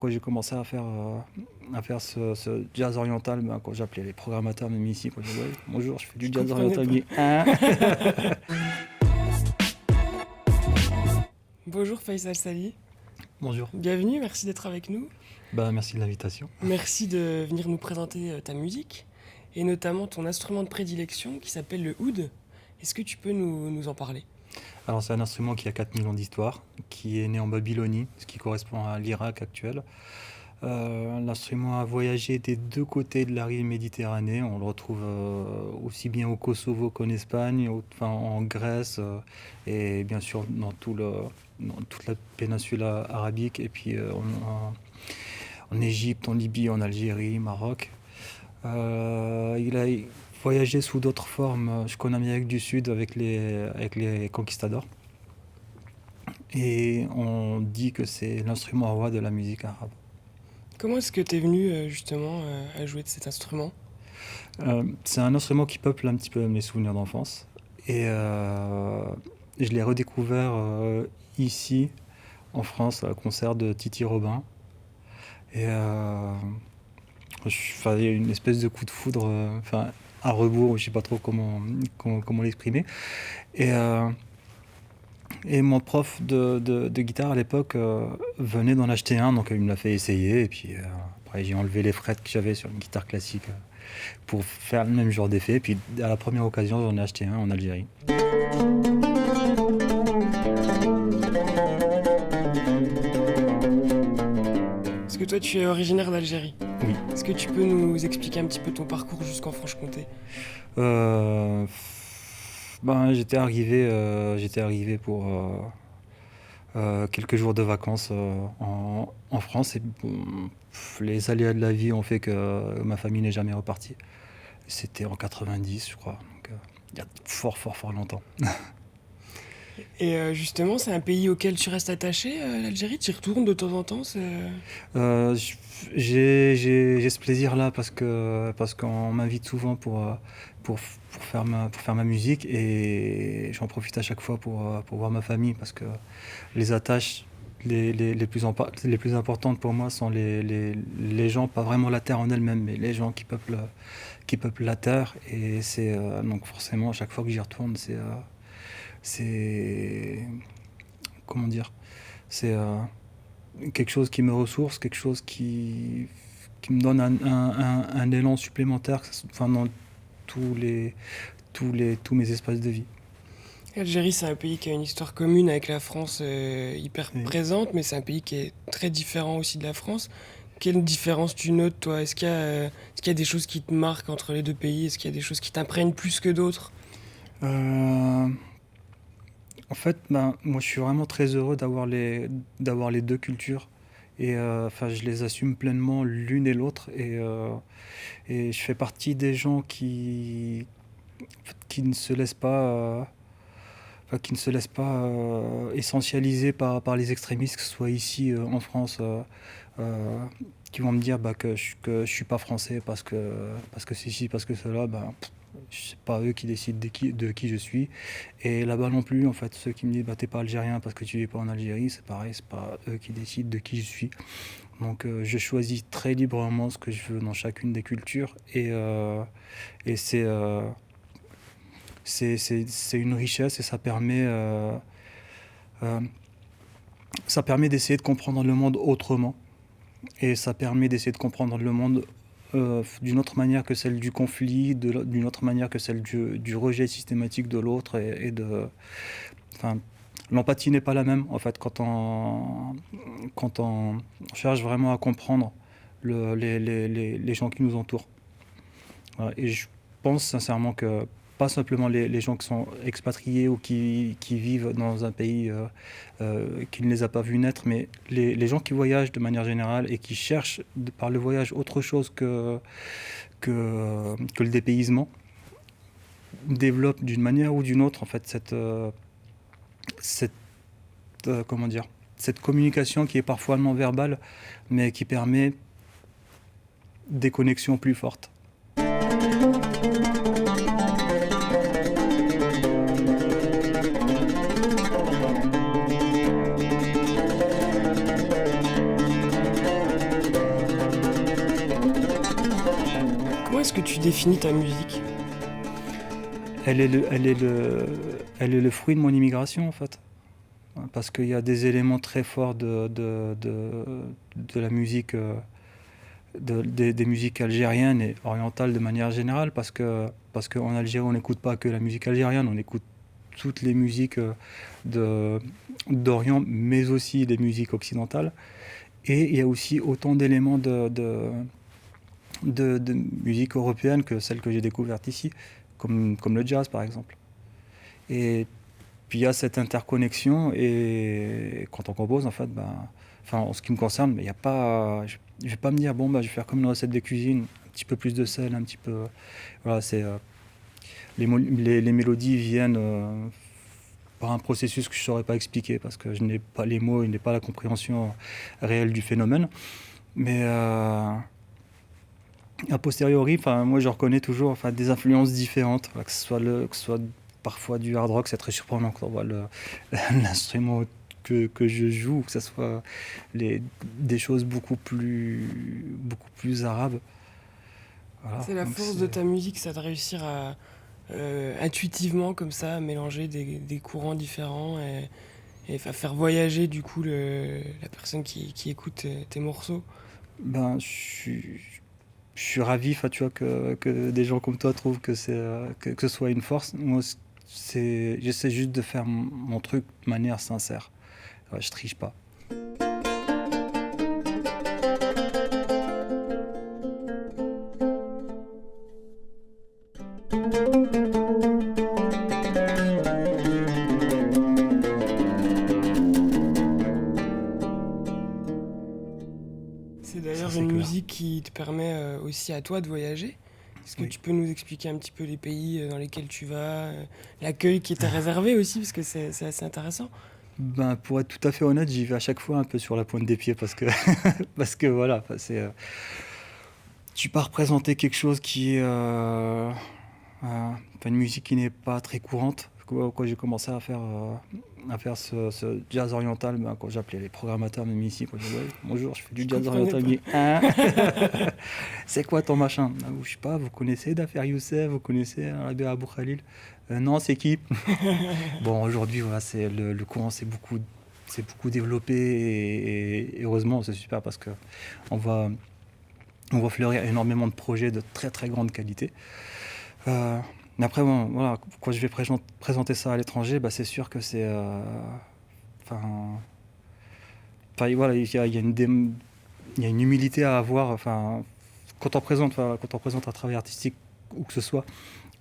Quand j'ai commencé à faire ce jazz oriental, ben, quand j'appelais les programmateurs même ici, quand je disais: «Ouais, bonjour, je fais du Je jazz comprenais oriental», ils pas. me disent: «Hein?» Bonjour Faisal Sali, Bonjour. bienvenue, merci d'être avec nous. Bah, merci de l'invitation. Merci de venir nous présenter ta musique et notamment ton instrument de prédilection qui s'appelle le oud. Est-ce que tu peux nous en parler? Alors c'est un instrument qui a 4 000 ans d'histoire, qui est né en Babylonie, ce qui correspond à l'Irak actuel. L'instrument a voyagé des 2 côtés de la rive Méditerranée. On le retrouve, aussi bien au Kosovo qu'en Espagne, en Grèce, et bien sûr dans toute la péninsule arabique et puis, en Égypte, en Libye, en Algérie, Maroc. Il a voyagé sous d'autres formes, jusqu'en Amérique du Sud avec les conquistadors, et on dit que c'est l'instrument roi de la musique arabe. Comment est-ce que tu es venu justement à jouer de cet instrument? C'est un instrument qui peuple un petit peu mes souvenirs d'enfance, et je l'ai redécouvert, ici, en France, à un concert de Titi Robin, et il y a eu une espèce de coup de foudre, à rebours, je sais pas trop comment l'exprimer, et mon prof de guitare à l'époque, venait d'en acheter un, donc il me l'a fait essayer, et puis, après j'ai enlevé les frettes que j'avais sur une guitare classique, pour faire le même genre d'effet. Puis à la première occasion, j'en ai acheté un en Algérie. Parce que toi tu es originaire d'Algérie. Oui. Est-ce que tu peux nous expliquer un petit peu ton parcours jusqu'en Franche-Comté? Euh, j'étais arrivé pour quelques jours de vacances, en France, et bon, les aléas de la vie ont fait que ma famille n'est jamais repartie. C'était en 90, je crois, donc il y a fort, fort, fort longtemps. Et justement, c'est un pays auquel tu restes attaché, l'Algérie? Tu y retournes de temps en temps? Euh, j- j'ai ce plaisir-là parce qu'on m'invite souvent pour faire ma musique, et j'en profite à chaque fois pour voir ma famille, parce que les attaches les plus importantes pour moi sont les gens, pas vraiment la terre en elle-même, mais les gens qui peuplent la terre. Et c'est donc forcément, à chaque fois que j'y retourne, c'est comment dire, c'est quelque chose qui me ressource, quelque chose qui me donne un élan supplémentaire, dans tous les, tous mes espaces de vie. L'Algérie, c'est un pays qui a une histoire commune avec la France hyper Et, présente, mais c'est un pays qui est très différent aussi de la France. Quelle différence tu notes, toi? Est-ce qu'il y a des choses qui te marquent entre les deux pays? Est-ce qu'il y a des choses qui t'imprègnent plus que d'autres? euh, En fait, ben, moi je suis vraiment très heureux d'avoir les deux cultures. Et je les assume pleinement l'une et l'autre. Et je fais partie des gens qui ne se laissent pas, essentialiser par les extrémistes, que ce soit ici, en France, euh, qui vont me dire, bah, que je suis pas français parce que ceci, parce que cela. Ben, c'est pas eux qui décident de qui je suis. Et là-bas non plus, en fait, ceux qui me disent, bah, t'es pas algérien parce que tu vis pas en Algérie, c'est pareil, c'est pas eux qui décident de qui je suis. Donc je choisis très librement ce que je veux dans chacune des cultures, et c'est une richesse, et euh, ça permet d'essayer de comprendre le monde autrement, et ça permet d'essayer de comprendre le monde, d'une autre manière que celle du conflit, d'une autre manière que celle du rejet systématique de l'autre, enfin, l'empathie n'est pas la même, en fait, quand on cherche vraiment à comprendre les gens qui nous entourent. Voilà. Et je pense sincèrement que pas simplement les gens qui sont expatriés ou qui vivent dans un pays, qui ne les a pas vus naître, mais les gens qui voyagent de manière générale et qui cherchent, par le voyage, autre chose que le dépaysement, développent d'une manière ou d'une autre, en fait, cette, comment dire, cette communication qui est parfois non verbale, mais qui permet des connexions plus fortes. Comment est-ce que tu définis ta musique? Elle est le fruit de mon immigration, en fait. Parce qu'il y a des éléments très forts de la musique, des musiques algériennes et orientales de manière générale, parce qu'en Algérie, on n'écoute pas que la musique algérienne, on écoute toutes les musiques d'Orient, mais aussi des musiques occidentales. Et il y a aussi autant d'éléments de musique européenne que celle que j'ai découverte ici, comme le jazz par exemple. Et puis il y a cette interconnexion, et quand on compose, en fait, enfin, en ce qui me concerne, il y a pas, je vais pas me dire, bon, je vais faire comme une recette de cuisine, un petit peu plus de sel, un petit peu. Voilà, les mélodies viennent par un processus que je ne saurais pas expliquer, parce que je n'ai pas les mots, je n'ai pas la compréhension réelle du phénomène. Mais a posteriori, moi je reconnais toujours, des influences différentes, que ce soit parfois du hard rock, c'est très surprenant quand on voit l'instrument que je joue, que ce soit des choses beaucoup plus arabes. Voilà, C'est la force de ta musique, ça de réussir à intuitivement comme ça à mélanger des courants différents et à faire voyager du coup la personne qui écoute tes morceaux. Je suis ravi, tu vois, que des gens comme toi trouvent que que ce soit une force. Moi, j'essaie juste de faire mon truc de manière sincère. Ouais, je triche pas. C'est d'ailleurs C'est une clair. musique qui te permet aussi à toi de voyager. Est-ce que Oui. tu peux nous expliquer un petit peu les pays dans lesquels tu vas, l'accueil qui était réservé aussi, parce que c'est assez intéressant. Pour être tout à fait honnête, j'y vais à chaque fois un peu sur la pointe des pieds, parce que, parce que voilà, tu pars représenter quelque chose qui est une musique qui n'est pas très courante. Quand j'ai commencé à faire ce jazz oriental, quand j'appelais les programmateurs, même ici, quand je disais, ouais, bonjour, je fais du Je jazz comprenais oriental, pas. ils me disent, hein c'est quoi ton machin? Je sais pas, vous connaissez Dafer Youssef, vous connaissez Rabi Abou Khalil? Non, c'est qui? Bon, aujourd'hui, voilà, le courant c'est beaucoup développé, et heureusement, c'est super, parce que on va, on va fleurir énormément de projets de très très grande qualité. Mais après, bon, voilà, quand je vais présenter ça à l'étranger, c'est sûr que c'est. Enfin, voilà, il y a une humilité à avoir. Quand on présente un travail artistique, où que ce soit,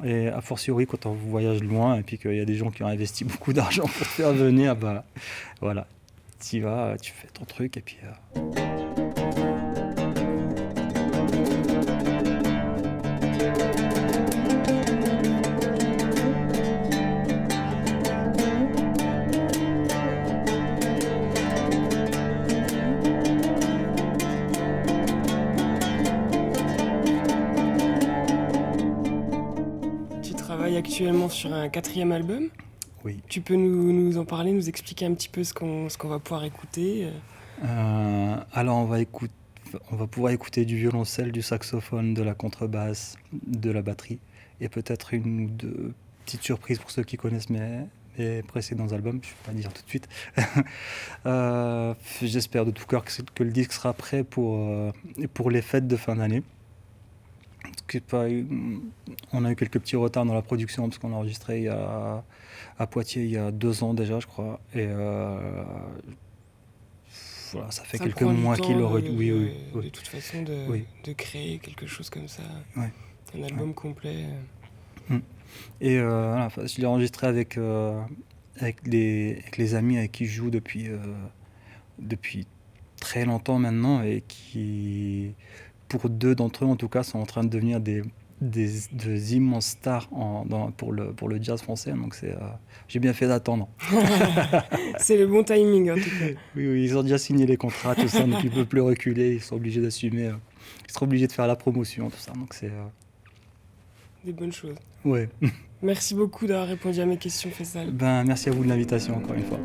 et a fortiori quand on voyage loin, et puis qu'il y a des gens qui ont investi beaucoup d'argent pour te faire venir, voilà, tu y vas, tu fais ton truc, et puis. Tu travailles actuellement sur un 4e album. Oui. Tu peux nous en parler, nous expliquer un petit peu ce qu'on va pouvoir écouter. Alors on va pouvoir écouter du violoncelle, du saxophone, de la contrebasse, de la batterie, et peut-être une ou deux petites surprises pour ceux qui connaissent mes précédents albums. Je ne vais pas dire tout de suite. J'espère de tout cœur que le disque sera prêt pour les fêtes de fin d'année. On a eu quelques petits retards dans la production, parce qu'on a enregistré à Poitiers il y a 2 ans déjà, je crois. Et voilà, ça fait Ça quelques prend du mois temps qu'il aurait. Oui. de toute façon Oui. de créer quelque chose comme ça, Ouais. un album complet. Et voilà, je l'ai enregistré avec les amis avec qui je joue depuis très longtemps maintenant, et qui, pour 2 d'entre eux en tout cas, sont en train de devenir des immenses stars pour le jazz français. Donc j'ai bien fait d'attendre. C'est le bon timing en tout cas. Oui, ils ont déjà signé les contrats, tout ça, donc ils ne peuvent plus reculer, ils sont obligés d'assumer, ils seront obligés de faire la promotion, tout ça. Donc c'est. Des bonnes choses. Ouais. Merci beaucoup d'avoir répondu à mes questions, Faisal. Merci à vous de l'invitation, encore une fois.